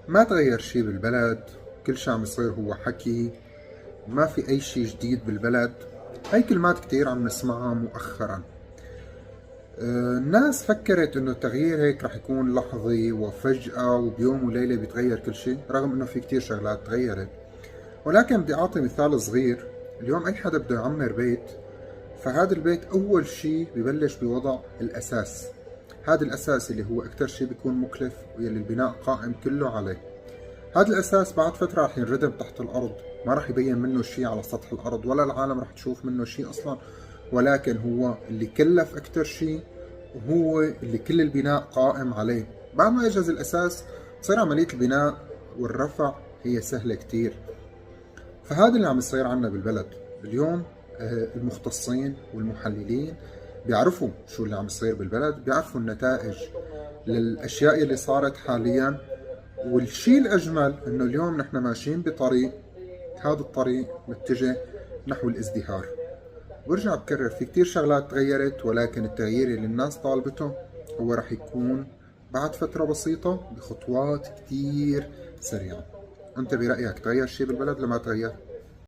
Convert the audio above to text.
ما تغير شي بالبلد، كل شي عم يصير هو حكي، ما في أي شي جديد بالبلد. هاي كلمات كتير عم نسمعها مؤخرا. الناس فكرت انه التغيير هيك رح يكون لحظي وفجأة وبيوم وليلة بيتغير كل شي، رغم انه في كتير شغلات تغيرت. ولكن بدي اعطي مثال صغير. اليوم اي حدا بده يعمر بيت، فهذا البيت اول شي ببلش بوضع الاساس. هذا الاساس اللي هو اكتر شي بيكون مكلف واللي البناء قائم كله عليه. هذا الأساس بعد فترة رح ينردم تحت الأرض، ما رح يبين منه شيء على سطح الأرض ولا العالم رح تشوف منه شيء أصلا. ولكن هو اللي كلف أكتر شيء، وهو اللي كل البناء قائم عليه. بعد ما يجهز الأساس تصير عملية البناء والرفع هي سهلة كتير. فهذا اللي عم يصير عنا بالبلد اليوم. المختصين والمحللين بيعرفوا شو اللي عم يصير بالبلد، بيعرفوا النتائج للأشياء اللي صارت حاليا. والشيء الأجمل إنه اليوم نحن ماشيين بطريق، هذا الطريق متجه نحو الازدهار. برجع بكرر، في كتير شغلات تغيرت، ولكن التغيير اللي الناس طالبته هو رح يكون بعد فترة بسيطة بخطوات كتير سريعة. أنت برأيك تغير شيء بالبلد لما تغير؟